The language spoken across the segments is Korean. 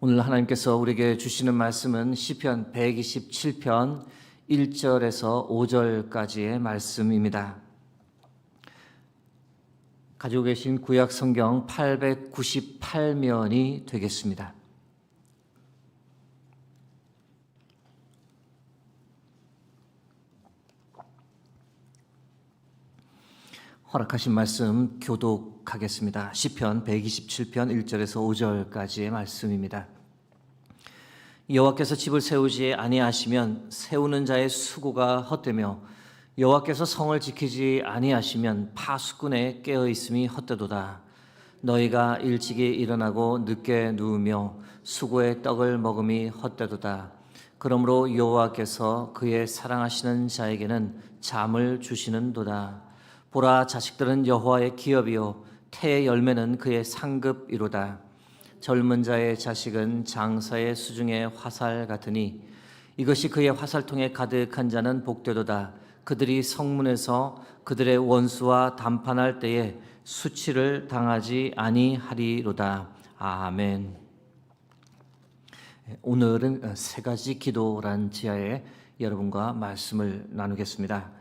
오늘 하나님께서 우리에게 주시는 말씀은 시편 127편 1절에서 5절까지의 말씀입니다. 가지고 계신 구약 성경 898면이 되겠습니다. 허락하신 말씀 교독하겠습니다. 시편 127편 1절에서 5절까지의 말씀입니다. 여호와께서 집을 세우지 아니하시면 세우는 자의 수고가 헛되며 여호와께서 성을 지키지 아니하시면 파수꾼의 깨어 있음이 헛되도다. 너희가 일찍이 일어나고 늦게 누우며 수고의 떡을 먹음이 헛되도다. 그러므로 여호와께서 그의 사랑하시는 자에게는 잠을 주시는도다. 보라, 자식들은 여호와의 기업이요 태의 열매는 그의 상급이로다. 젊은 자의 자식은 장사의 수중의 화살 같으니 이것이 그의 화살통에 가득한 자는 복되도다. 그들이 성문에서 그들의 원수와 담판할 때에 수치를 당하지 아니하리로다. 아멘. 오늘은 세 가지 기도란 지하에 여러분과 말씀을 나누겠습니다.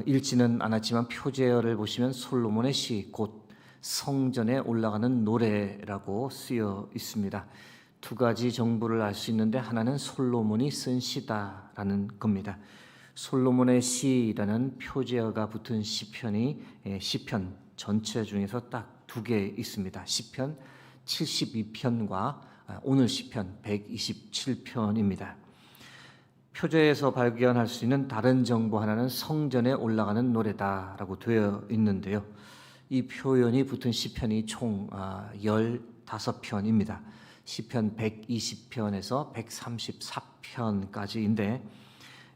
읽지는 않았지만 표제어를 보시면 솔로몬의 시, 곧 성전에 올라가는 노래라고 쓰여 있습니다. 두 가지 정보를 알 수 있는데 하나는 솔로몬이 쓴 시다라는 겁니다. 솔로몬의 시라는 표제어가 붙은 시편이 시편 전체 중에서 딱 두 개 있습니다. 시편 72편과 오늘 시편 127편입니다. 표제에서 발견할 수 있는 다른 정보 하나는 성전에 올라가는 노래다라고 되어 있는데요. 이 표현이 붙은 시편이 총 15편입니다. 시편 120편에서 134편까지인데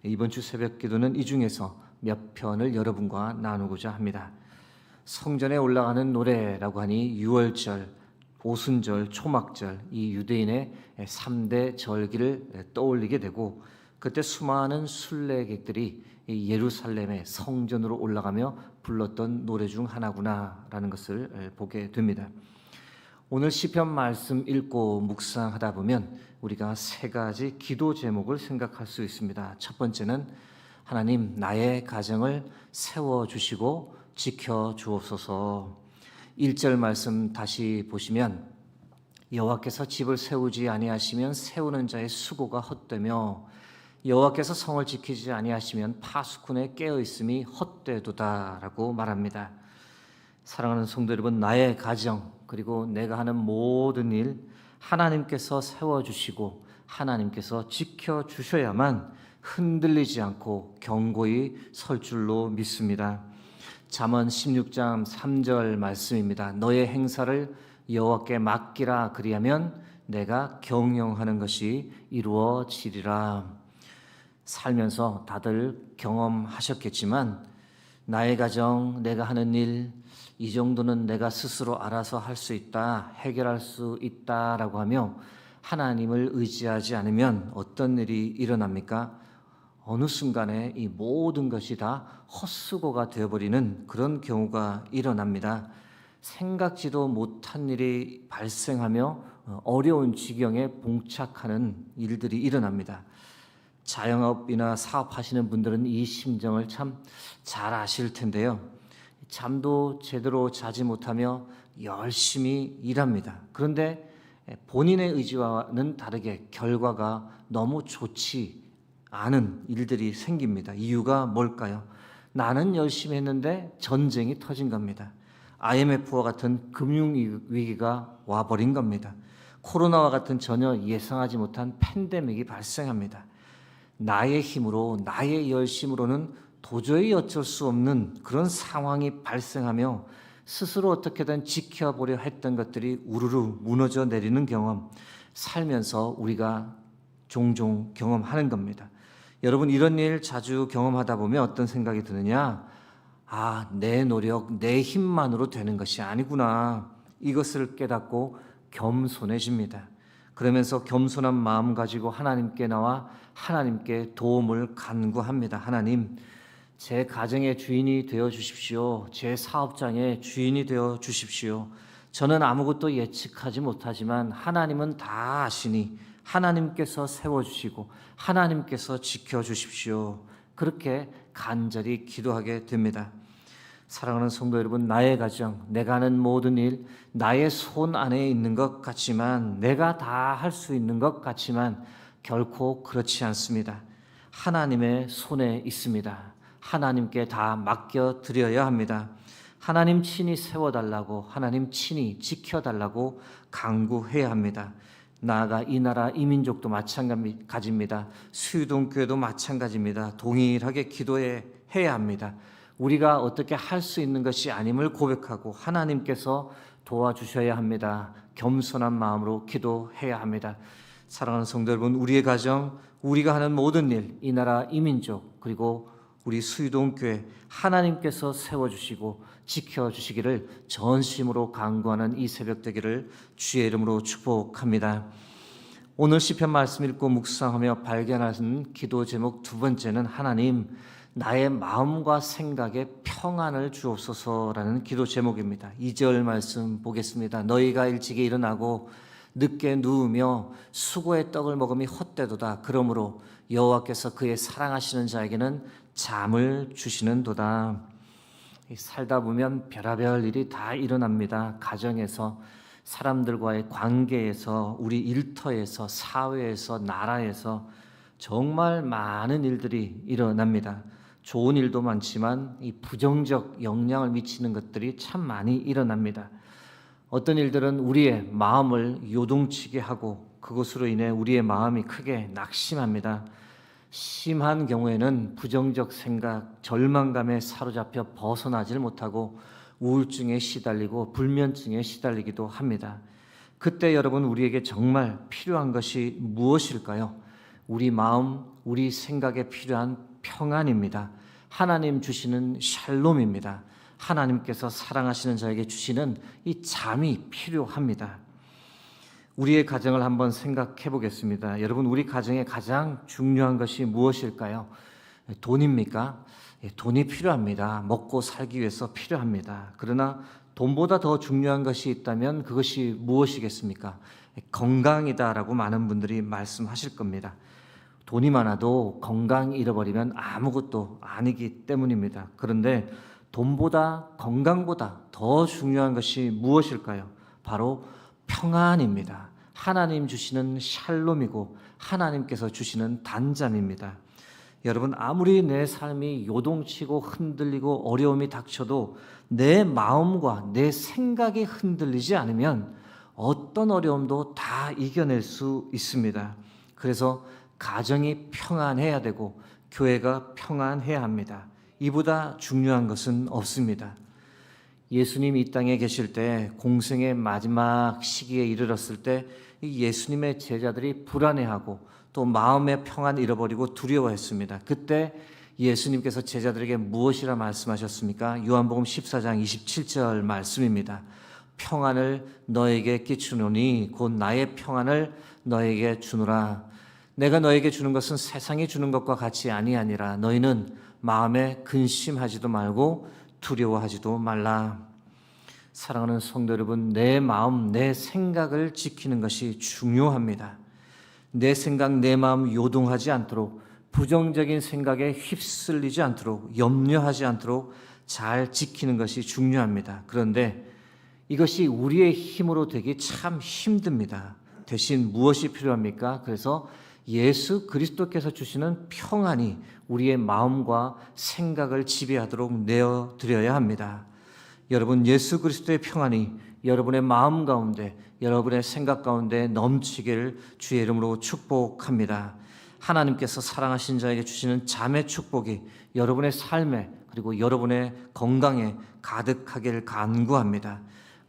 이번 주 새벽 기도는 이 중에서 몇 편을 여러분과 나누고자 합니다. 성전에 올라가는 노래라고 하니 유월절, 오순절, 초막절, 이 유대인의 3대 절기를 떠올리게 되고 그때 수많은 순례객들이 예루살렘의 성전으로 올라가며 불렀던 노래 중 하나구나라는 것을 보게 됩니다. 오늘 시편 말씀 읽고 묵상하다 보면 우리가 세 가지 기도 제목을 생각할 수 있습니다. 첫 번째는 하나님, 나의 가정을 세워주시고 지켜주옵소서. 1절 말씀 다시 보시면 여호와께서 집을 세우지 아니하시면 세우는 자의 수고가 헛되며 여호와께서 성을 지키지 아니하시면 파수꾼의 깨어 있음이 헛되도다라고 말합니다. 사랑하는 성도 여러분, 나의 가정 그리고 내가 하는 모든 일 하나님께서 세워주시고 하나님께서 지켜주셔야만 흔들리지 않고 견고히 설 줄로 믿습니다. 잠언 16장 3절 말씀입니다. 너의 행사를 여호와께 맡기라, 그리하면 내가 경영하는 것이 이루어지리라. 살면서 다들 경험하셨겠지만 나의 가정, 내가 하는 일, 이 정도는 내가 스스로 알아서 할 수 있다, 해결할 수 있다라고 하며 하나님을 의지하지 않으면 어떤 일이 일어납니까? 어느 순간에 이 모든 것이 다 헛수고가 되어버리는 그런 경우가 일어납니다. 생각지도 못한 일이 발생하며 어려운 지경에 봉착하는 일들이 일어납니다. 자영업이나 사업하시는 분들은 이 심정을 참 잘 아실 텐데요. 잠도 제대로 자지 못하며 열심히 일합니다. 그런데 본인의 의지와는 다르게 결과가 너무 좋지 않은 일들이 생깁니다. 이유가 뭘까요? 나는 열심히 했는데 전쟁이 터진 겁니다. IMF와 같은 금융위기가 와버린 겁니다. 코로나와 같은 전혀 예상하지 못한 팬데믹이 발생합니다. 나의 힘으로, 나의 열심으로는 도저히 어쩔 수 없는 그런 상황이 발생하며 스스로 어떻게든 지켜보려 했던 것들이 우르르 무너져 내리는 경험, 살면서 우리가 종종 경험하는 겁니다. 여러분, 이런 일 자주 경험하다 보면 어떤 생각이 드느냐? 내 노력, 내 힘만으로 되는 것이 아니구나. 이것을 깨닫고 겸손해집니다. 그러면서 겸손한 마음 가지고 하나님께 나와 하나님께 도움을 간구합니다. 하나님, 제 가정의 주인이 되어 주십시오. 제 사업장의 주인이 되어 주십시오. 저는 아무것도 예측하지 못하지만 하나님은 다 아시니 하나님께서 세워주시고 하나님께서 지켜주십시오. 그렇게 간절히 기도하게 됩니다. 사랑하는 성도 여러분, 나의 가정, 내가 하는 모든 일, 나의 손 안에 있는 것 같지만, 내가 다 할 수 있는 것 같지만 결코 그렇지 않습니다. 하나님의 손에 있습니다. 하나님께 다 맡겨드려야 합니다. 하나님 친히 세워달라고, 하나님 친히 지켜달라고 간구해야 합니다. 나아가 이 나라 이 민족도 마찬가지입니다. 수유동교회도 마찬가지입니다. 동일하게 기도해야 합니다. 우리가 어떻게 할 수 있는 것이 아님을 고백하고 하나님께서 도와주셔야 합니다. 겸손한 마음으로 기도해야 합니다. 사랑하는 성도 여러분, 우리의 가정, 우리가 하는 모든 일, 이 나라 이 민족, 그리고 우리 수유동교회 하나님께서 세워주시고 지켜주시기를 전심으로 간구하는 이 새벽 되기를 주의 이름으로 축복합니다. 오늘 시편 말씀 읽고 묵상하며 발견하신 기도 제목 두 번째는 하나님, 나의 마음과 생각에 평안을 주옵소서라는 기도 제목입니다. 2절 말씀 보겠습니다. 너희가 일찍이 일어나고 늦게 누우며 수고의 떡을 먹음이 헛되도다. 그러므로 여호와께서 그의 사랑하시는 자에게는 잠을 주시는도다. 살다 보면 별의별 일이 다 일어납니다. 가정에서, 사람들과의 관계에서, 우리 일터에서, 사회에서, 나라에서 정말 많은 일들이 일어납니다. 좋은 일도 많지만 이 부정적 영향을 미치는 것들이 참 많이 일어납니다. 어떤 일들은 우리의 마음을 요동치게 하고 그것으로 인해 우리의 마음이 크게 낙심합니다. 심한 경우에는 부정적 생각, 절망감에 사로잡혀 벗어나질 못하고 우울증에 시달리고 불면증에 시달리기도 합니다. 그때 여러분, 우리에게 정말 필요한 것이 무엇일까요? 우리 마음, 우리 생각에 필요한 평안입니다. 하나님 주시는 샬롬입니다. 하나님께서 사랑하시는 자에게 주시는 이 잠이 필요합니다. 우리의 가정을 한번 생각해 보겠습니다. 여러분, 우리 가정에 가장 중요한 것이 무엇일까요? 돈입니까? 돈이 필요합니다. 먹고 살기 위해서 필요합니다. 그러나 돈보다 더 중요한 것이 있다면 그것이 무엇이겠습니까? 건강이다라고 많은 분들이 말씀하실 겁니다. 돈이 많아도 건강 잃어버리면 아무것도 아니기 때문입니다. 그런데 돈보다, 건강보다 더 중요한 것이 무엇일까요? 바로 평안입니다. 하나님 주시는 샬롬이고 하나님께서 주시는 단잠입니다. 여러분, 아무리 내 삶이 요동치고 흔들리고 어려움이 닥쳐도 내 마음과 내 생각이 흔들리지 않으면 어떤 어려움도 다 이겨낼 수 있습니다. 그래서 가정이 평안해야 되고 교회가 평안해야 합니다. 이보다 중요한 것은 없습니다. 예수님이 이 땅에 계실 때, 공생의 마지막 시기에 이르렀을 때 예수님의 제자들이 불안해하고 또 마음의 평안 잃어버리고 두려워했습니다. 그때 예수님께서 제자들에게 무엇이라 말씀하셨습니까? 요한복음 14장 27절 말씀입니다. 평안을 너에게 끼치노니 곧 나의 평안을 너에게 주노라. 내가 너에게 주는 것은 세상이 주는 것과 같이 아니하니라. 너희는 마음에 근심하지도 말고 두려워하지도 말라. 사랑하는 성도 여러분, 내 마음, 내 생각을 지키는 것이 중요합니다. 내 생각, 내 마음 요동하지 않도록, 부정적인 생각에 휩쓸리지 않도록, 염려하지 않도록 잘 지키는 것이 중요합니다. 그런데 이것이 우리의 힘으로 되기 참 힘듭니다. 대신 무엇이 필요합니까? 그래서 예수 그리스도께서 주시는 평안이 우리의 마음과 생각을 지배하도록 내어드려야 합니다. 여러분, 예수 그리스도의 평안이 여러분의 마음 가운데, 여러분의 생각 가운데 넘치기를 주의 이름으로 축복합니다. 하나님께서 사랑하신 자에게 주시는 잠의 축복이 여러분의 삶에, 그리고 여러분의 건강에 가득하기를 간구합니다.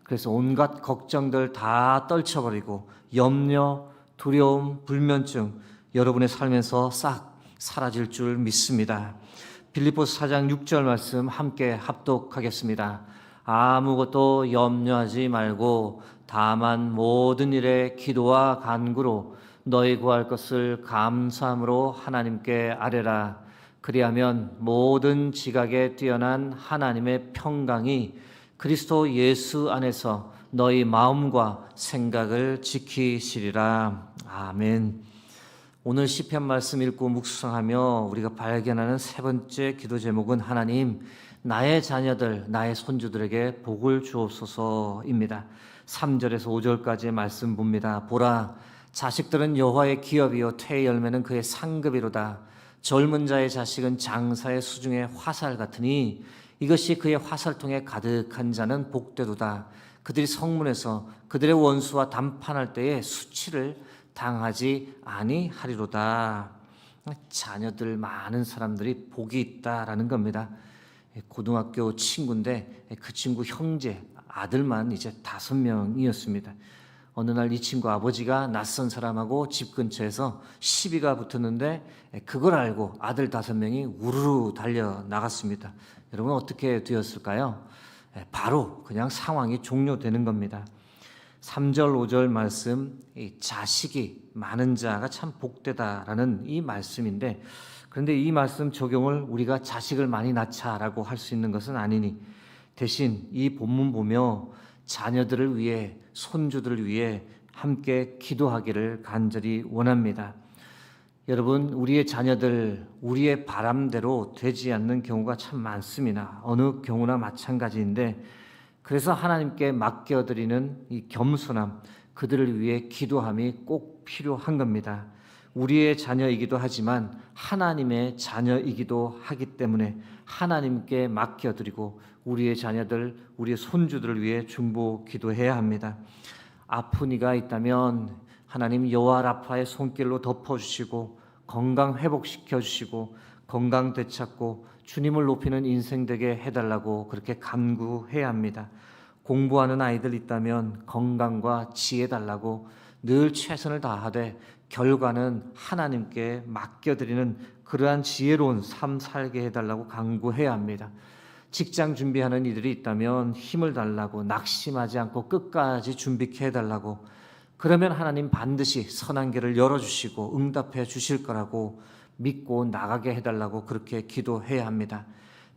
그래서 온갖 걱정들 다 떨쳐버리고 염려, 두려움, 불면증 여러분의 삶에서 싹 사라질 줄 믿습니다. 빌립보서 4장 6절 말씀 함께 합독하겠습니다. 아무것도 염려하지 말고 다만 모든 일에 기도와 간구로 너희 구할 것을 감사함으로 하나님께 아뢰라. 그리하면 모든 지각에 뛰어난 하나님의 평강이 그리스도 예수 안에서 너희 마음과 생각을 지키시리라. 아멘. 오늘 시편 말씀 읽고 묵상하며 우리가 발견하는 세 번째 기도 제목은 하나님, 나의 자녀들, 나의 손주들에게 복을 주옵소서입니다. 3절에서 5절까지의 말씀 봅니다. 보라, 자식들은 여호와의 기업이요 태의 열매는 그의 상급이로다. 젊은 자의 자식은 장사의 수중의 화살 같으니 이것이 그의 화살통에 가득한 자는 복되도다. 그들이 성문에서 그들의 원수와 담판할 때에 수치를 당하지 아니하리로다. 자녀들 많은 사람들이 복이 있다라는 겁니다. 고등학교 친구인데 그 친구 형제 아들만 이제 5명이었습니다. 어느 날 이 친구 아버지가 낯선 사람하고 집 근처에서 시비가 붙었는데 그걸 알고 아들 5명이 우르르 달려 나갔습니다. 여러분 어떻게 되었을까요? 바로 그냥 상황이 종료되는 겁니다. 3절 5절 말씀, 이 자식이 많은 자가 참 복되다라는 이 말씀인데, 그런데 이 말씀 적용을 우리가 자식을 많이 낳자라고 할 수 있는 것은 아니니 대신 이 본문 보며 자녀들을 위해, 손주들을 위해 함께 기도하기를 간절히 원합니다. 여러분, 우리의 자녀들, 우리의 바람대로 되지 않는 경우가 참 많습니다. 어느 경우나 마찬가지인데, 그래서 하나님께 맡겨드리는 이 겸손함, 그들을 위해 기도함이 꼭 필요한 겁니다. 우리의 자녀이기도 하지만 하나님의 자녀이기도 하기 때문에 하나님께 맡겨드리고 우리의 자녀들, 우리의 손주들을 위해 중보 기도해야 합니다. 아픈 이가 있다면 하나님 여호와 라파의 손길로 덮어주시고 건강 회복시켜 주시고 건강 되찾고 주님을 높이는 인생 되게 해달라고 그렇게 간구해야 합니다. 공부하는 아이들 있다면 건강과 지혜 달라고 늘 최선을 다하되 결과는 하나님께 맡겨드리는 그러한 지혜로운 삶 살게 해달라고 간구해야 합니다. 직장 준비하는 이들이 있다면 힘을 달라고 낙심하지 않고 끝까지 준비케 해달라고, 그러면 하나님 반드시 선한 길을 열어주시고 응답해 주실 거라고 믿고 나가게 해달라고 그렇게 기도해야 합니다.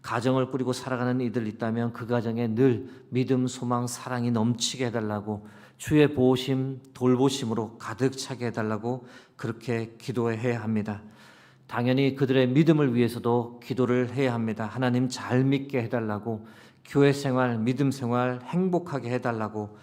가정을 꾸리고 살아가는 이들 있다면 그 가정에 늘 믿음, 소망, 사랑이 넘치게 해달라고 주의 보호심, 돌보심으로 가득 차게 해달라고 그렇게 기도해야 합니다. 당연히 그들의 믿음을 위해서도 기도를 해야 합니다. 하나님 잘 믿게 해달라고, 교회 생활, 믿음 생활 행복하게 해달라고,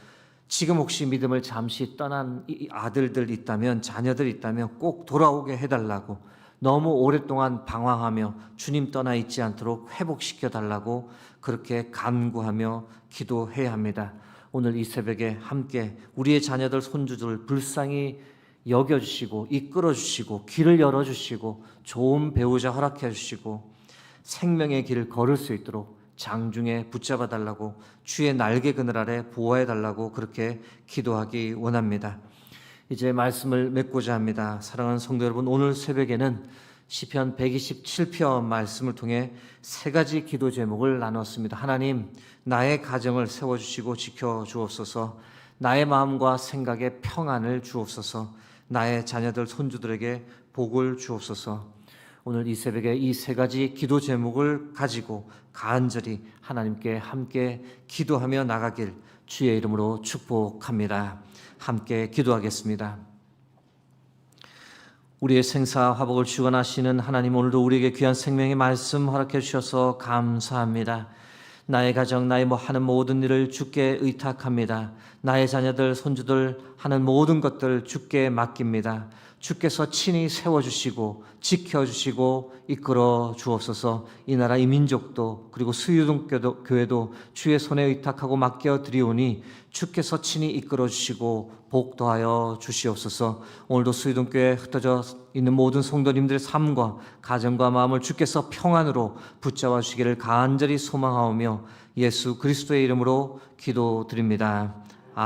지금 혹시 믿음을 잠시 떠난 아들들 있다면, 자녀들 있다면 꼭 돌아오게 해달라고, 너무 오랫동안 방황하며 주님 떠나 있지 않도록 회복시켜 달라고 그렇게 간구하며 기도해야 합니다. 오늘 이 새벽에 함께 우리의 자녀들, 손주들 불쌍히 여겨주시고 이끌어주시고 길을 열어주시고 좋은 배우자 허락해 주시고 생명의 길을 걸을 수 있도록 장중에 붙잡아 달라고, 주의 날개 그늘 아래 보호해 달라고 그렇게 기도하기 원합니다. 이제 말씀을 맺고자 합니다. 사랑하는 성도 여러분, 오늘 새벽에는 시편 127편 말씀을 통해 세 가지 기도 제목을 나눴습니다. 하나님, 나의 가정을 세워주시고 지켜주옵소서. 나의 마음과 생각에 평안을 주옵소서. 나의 자녀들, 손주들에게 복을 주옵소서. 오늘 이 새벽에 이 세 가지 기도 제목을 가지고 간절히 하나님께 함께 기도하며 나가길 주의 이름으로 축복합니다. 함께 기도하겠습니다. 우리의 생사 화복을 주관하시는 하나님, 오늘도 우리에게 귀한 생명의 말씀 허락해 주셔서 감사합니다. 나의 가정, 나의 하는 모든 일을 주께 의탁합니다. 나의 자녀들, 손주들 하는 모든 것들 주께 맡깁니다. 주께서 친히 세워주시고 지켜주시고 이끌어 주옵소서. 이 나라 이 민족도 그리고 수유동교회도 주의 손에 의탁하고 맡겨드리오니 주께서 친히 이끌어 주시고 복 더하여 주시옵소서. 오늘도 수유동교회에 흩어져 있는 모든 성도님들의 삶과 가정과 마음을 주께서 평안으로 붙잡아 주시기를 간절히 소망하오며 예수 그리스도의 이름으로 기도드립니다.